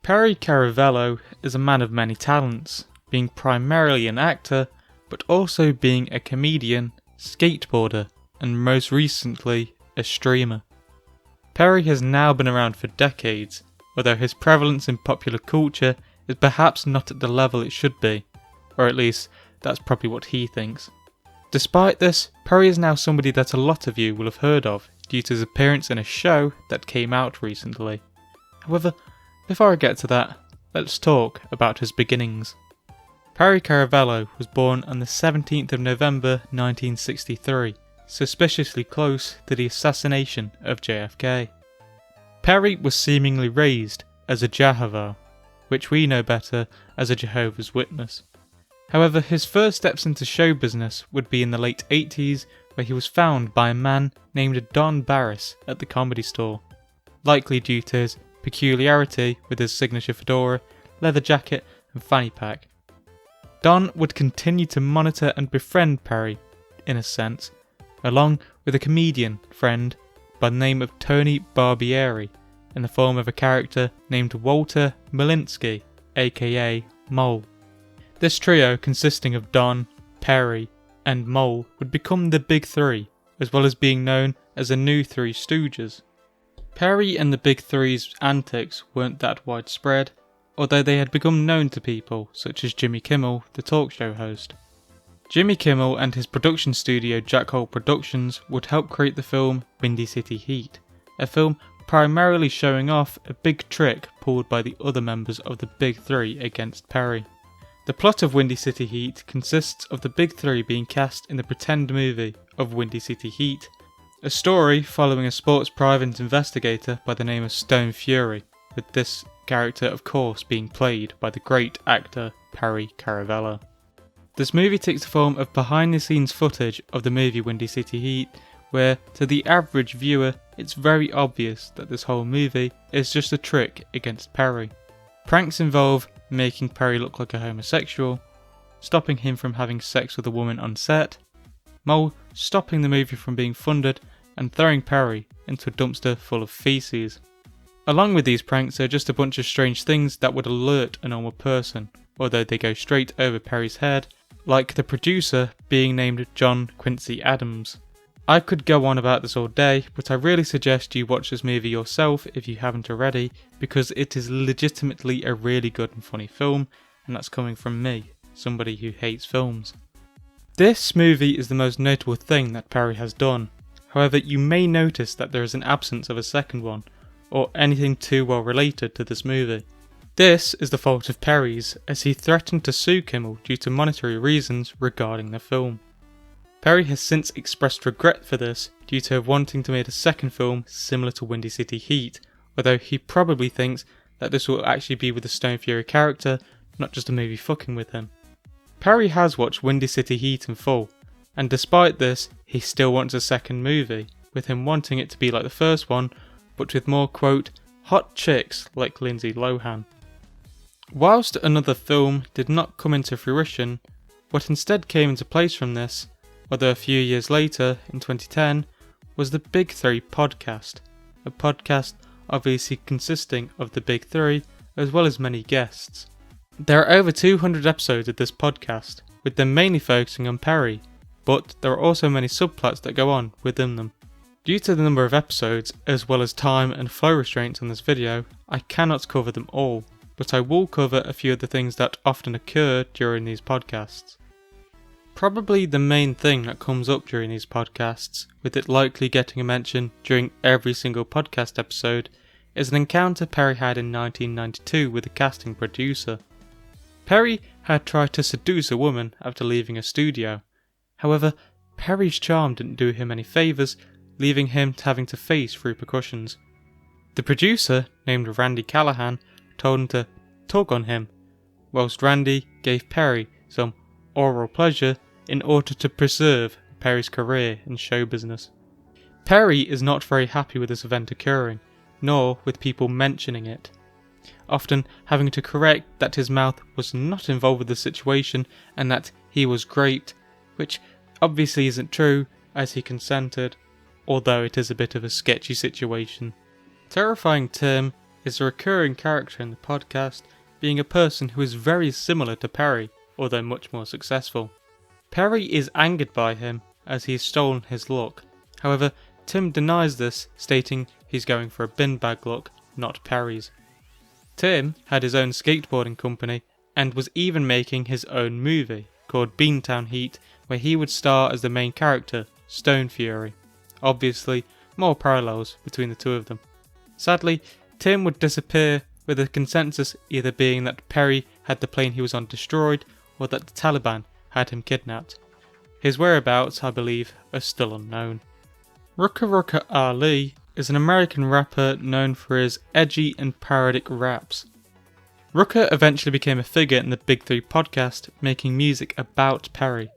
Perry Caravello is a man of many talents, being primarily an actor, but also being a comedian, skateboarder, and most recently, a streamer. Perry has now been around for decades, although his prevalence in popular culture is perhaps not at the level it should be, or at least that's probably what he thinks. Despite this, Perry is now somebody that a lot of you will have heard of due to his appearance in a show that came out recently. However, before I get to that, let's talk about his beginnings. Perry Caravello was born on the 17th of November 1963, suspiciously close to the assassination of JFK. Perry was seemingly raised as a Jahavo, which we know better as a Jehovah's Witness. However, his first steps into show business would be in the late 80s, where he was found by a man named Don Barris at the Comedy Store, likely due to his peculiarity with his signature fedora, leather jacket and fanny pack. Don would continue to monitor and befriend Perry, in a sense, along with a comedian friend by the name of Tony Barbieri, in the form of a character named Walter Malinsky, aka Mole. This trio, consisting of Don, Perry, and Mole, would become the Big Three, as well as being known as the New Three Stooges. Perry and the Big Three's antics weren't that widespread, although they had become known to people such as Jimmy Kimmel, the talk show host. Jimmy Kimmel and his production studio Jack Hole Productions would help create the film Windy City Heat, a film primarily showing off a big trick pulled by the other members of the Big Three against Perry. The plot of Windy City Heat consists of the Big Three being cast in the pretend movie of Windy City Heat, a story following a sports private investigator by the name of Stone Fury, with this character of course being played by the great actor Perry Caravello. This movie takes the form of behind the scenes footage of the movie Windy City Heat, where to the average viewer it's very obvious that this whole movie is just a trick against Perry. Pranks involve making Perry look like a homosexual, stopping him from having sex with a woman on set, Mole stopping the movie from being funded, and throwing Perry into a dumpster full of feces. Along with these pranks are just a bunch of strange things that would alert a normal person, although they go straight over Perry's head, like the producer being named John Quincy Adams. I could go on about this all day, but I really suggest you watch this movie yourself if you haven't already, because it is legitimately a really good and funny film, and that's coming from me, somebody who hates films. This movie is the most notable thing that Perry has done. However, you may notice that there is an absence of a second one, or anything too well related to this movie. This is the fault of Perry's, as he threatened to sue Kimmel due to monetary reasons regarding the film. Perry has since expressed regret for this due to wanting to make a second film similar to Windy City Heat, although he probably thinks that this will actually be with the Stone Fury character, not just a movie fucking with him. Perry has watched Windy City Heat in full, and despite this, he still wants a second movie, with him wanting it to be like the first one, but with more, quote, hot chicks like Lindsay Lohan. Whilst another film did not come into fruition, what instead came into place from this, although a few years later, in 2010, was the Big Three podcast, a podcast obviously consisting of the Big Three, as well as many guests. There are over 200 episodes of this podcast, with them mainly focusing on Perry, but there are also many subplots that go on within them. Due to the number of episodes, as well as time and flow restraints on this video, I cannot cover them all, but I will cover a few of the things that often occur during these podcasts. Probably the main thing that comes up during these podcasts, with it likely getting a mention during every single podcast episode, is an encounter Perry had in 1992 with a casting producer. Perry had tried to seduce a woman after leaving a studio. However, Perry's charm didn't do him any favours, leaving him having to face repercussions. The producer, named Randy Callahan, told him to tug on him, whilst Randy gave Perry some oral pleasure in order to preserve Perry's career in show business. Perry is not very happy with this event occurring, nor with people mentioning it, often having to correct that his mouth was not involved with the situation and that he was raped, which obviously isn't true as he consented, although it is a bit of a sketchy situation. Terrifying term is a recurring character in the podcast, being a person who is very similar to Perry, although much more successful. Perry is angered by him as he has stolen his look. However, Tim denies this, stating he's going for a bin bag look, not Perry's. Tim had his own skateboarding company and was even making his own movie called Beantown Heat, where he would star as the main character, Stone Fury. Obviously, more parallels between the two of them. Sadly, Tim would disappear, with the consensus either being that Perry had the plane he was on destroyed or that the Taliban had him kidnapped. His whereabouts, I believe, are still unknown. Rucka Rucka Ali is an American rapper known for his edgy and parodic raps. Rucka eventually became a figure in the Big Three podcast, making music about Perry,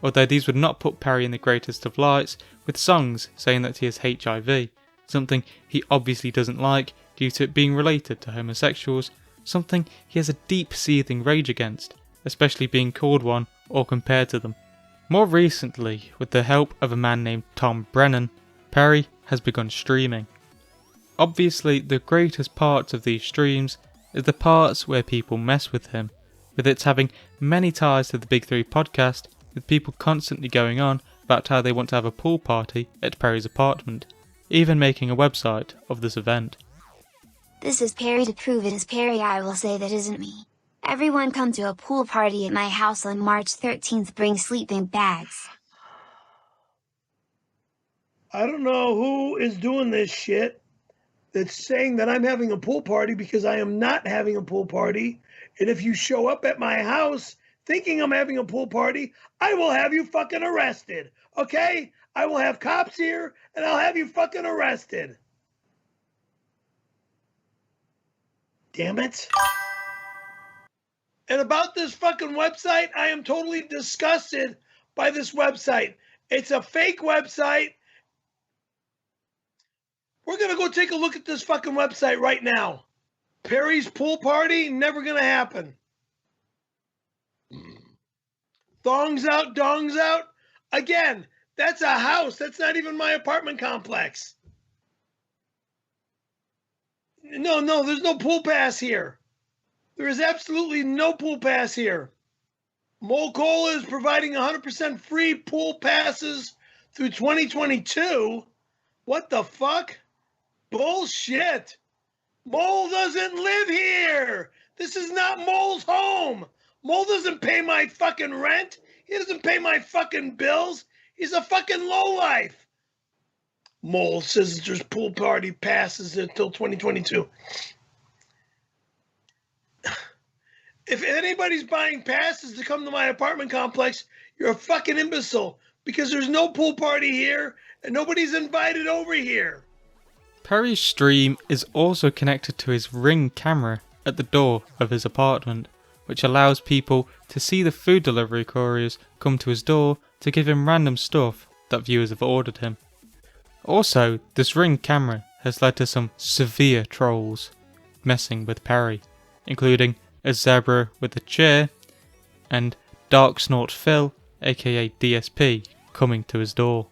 although these would not put Perry in the greatest of lights, with songs saying that he has HIV, something he obviously doesn't like due to it being related to homosexuals, something he has a deep seething rage against, especially being called one or compared to them. More recently, with the help of a man named Tom Brennan, Perry has begun streaming. Obviously, the greatest parts of these streams is the parts where people mess with him, with it having many ties to the Big Three podcast, with people constantly going on about how they want to have a pool party at Perry's apartment, even making a website of this event. This is Perry. To prove it is Perry, I will say that isn't me. Everyone come to a pool party at my house on March 13th. Bring sleeping bags. I don't know who is doing this shit that's saying that I'm having a pool party, because I am not having a pool party. And if you show up at my house thinking I'm having a pool party, I will have you fucking arrested. Okay? I will have cops here and I'll have you fucking arrested. Damn it. And about this fucking website, I am totally disgusted by this website. It's a fake website. We're going to go take a look at this fucking website right now. Perry's pool party, never going to happen. Thongs out, dongs out. Again, that's a house. That's not even my apartment complex. No, there's no pool pass here. There is absolutely no pool pass here. Mocola is providing 100% free pool passes through 2022. What the fuck? Bullshit. Mole doesn't live here. This is not Mole's home. Mole doesn't pay my fucking rent. He doesn't pay my fucking bills. He's a fucking lowlife. Mole says there's pool party passes until 2022. If anybody's buying passes to come to my apartment complex, you're a fucking imbecile, because there's no pool party here and nobody's invited over here. Perry's stream is also connected to his Ring camera at the door of his apartment, which allows people to see the food delivery couriers come to his door to give him random stuff that viewers have ordered him. Also, this Ring camera has led to some severe trolls messing with Perry, including a zebra with a chair and Dark Snort Phil, aka DSP, coming to his door.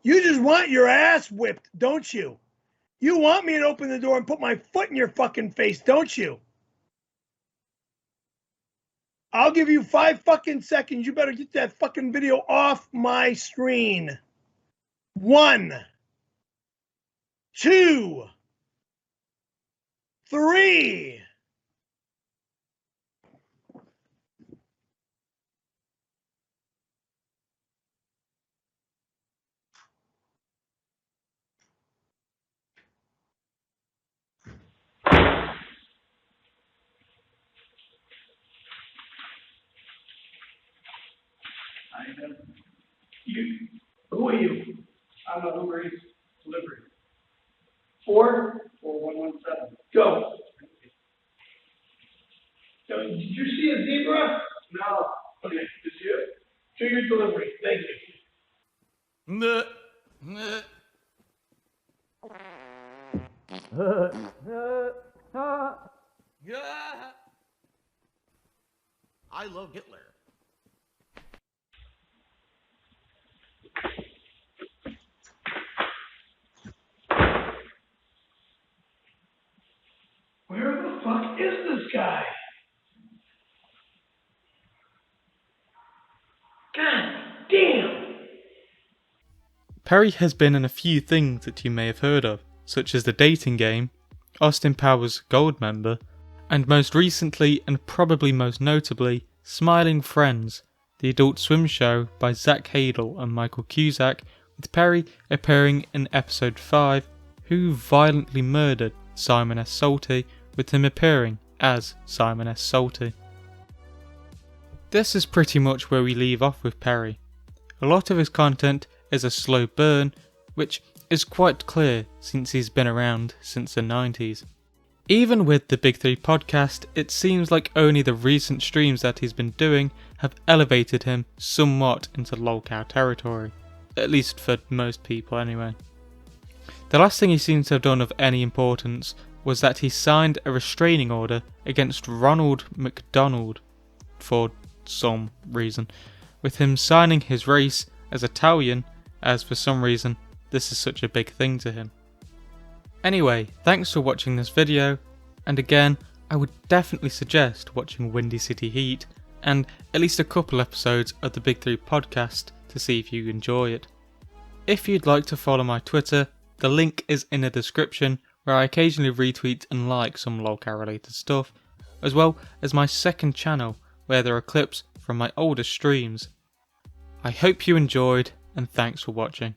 You just want your ass whipped, don't you? You want me to open the door and put my foot in your fucking face, don't you? I'll give you 5 fucking seconds. You better get that fucking video off my screen. 1, 2, 3. You. Who are you? I'm a Uber Eats delivery. 44117. Go. So, did you see a zebra? No. Okay, just you. To your delivery. Thank you. I love Hitler. fuck is this guy? God damn! Perry has been in a few things that you may have heard of, such as The Dating Game, Austin Powers Gold Member, and most recently and probably most notably, Smiling Friends, the Adult Swim show by Zach Hadel and Michael Cusack, with Perry appearing in episode 5, Who Violently Murdered Simon S. Salty, with him appearing as Simon S. Salty. This is pretty much where we leave off with Perry. A lot of his content is a slow burn, which is quite clear since he's been around since the 90s. Even with the Big 3 podcast, it seems like only the recent streams that he's been doing have elevated him somewhat into lolcow territory, at least for most people anyway. The last thing he seems to have done of any importance was that he signed a restraining order against Ronald McDonald for some reason, with him signing his race as Italian, as for some reason this is such a big thing to him. Anyway, thanks for watching this video, and again, I would definitely suggest watching Windy City Heat and at least a couple episodes of the Big 3 podcast to see if you enjoy it. If you'd like to follow my Twitter, the link is in the description, where I occasionally retweet and like some lolcow related stuff, as well as my second channel where there are clips from my older streams. I hope you enjoyed, and thanks for watching.